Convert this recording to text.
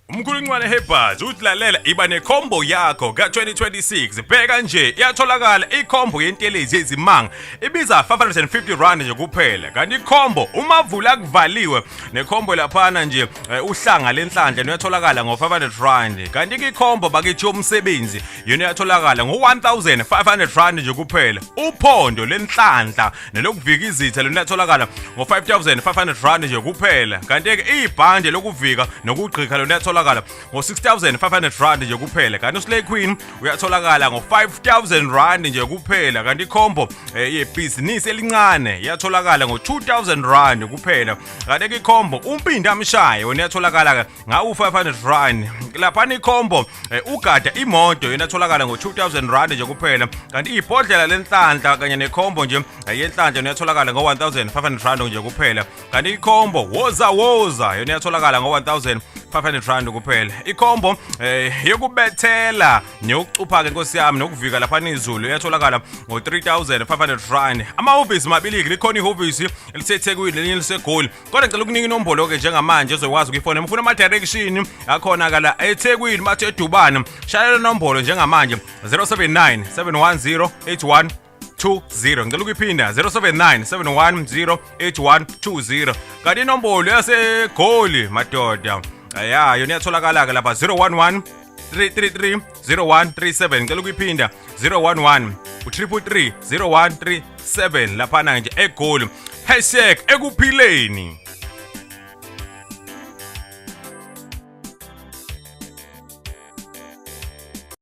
Umkhuluncwane Hebhaz uthi lalela iba necombo yakho ka2026 bheka nje iyatholakala icombo yentelezi yezimanga ibiza 550 rand nje kuphela kanti icombo umavula kuvaliwe necombo laphana nje uhlanga lenhlanhla uyatholakala ngo500 rand kanti icombo bakithi yomsebenzi yona iyatholakala ngo1500 rand nje kuphela uphondo lenhlanhla nelokuvika izitha lona iyatholakala ngo5500 rand nje kuphela kanti ke ibhande lokuvika nokugqika lona iyatholakala ngo6500 rand nje kuphela kanti uSlay Queen uyatholakala ngo5000 rand nje kuphela kanti icombo yebhizinisi elincane iyatholakala ngo2000 rand kuphela kanti icombo umpinda amshaye wona iyatholakala nga500 rand lapha icombo ugada imoto yona iyatholakala ngo2000 rand nje kuphela kanti ibhodlela lenhlanhla kanye necombo nje yenhlanhla iyatholakala ngo1500 rand nje kuphela kanti icombo woza yona iyatholakala ngo1500 rand kuphela icombo yokubethela neyokucupha ke Nkosi yami nokuvika lapha izulu iyatholakala ngo3500 rand amahhovisi mabili likhona ihhovisi eliseThekwini lelinye liseGoli kodwa ngicela ukunika inombolo ke njengamanje ezokwazi ukuyifona ufuna ama direction akhona kala eThekwini bathe eDubane shalela inombolo njengamanje 079 710 81 20 ngicela ukuyiphinda 079 710 8120 kanti inombolo yaseGoli madoda yona iyatholakala ke lapha 011 333 0137 ngicela ukuyiphinda 011 333 0137 lapha nje eGoli #ekuphileni.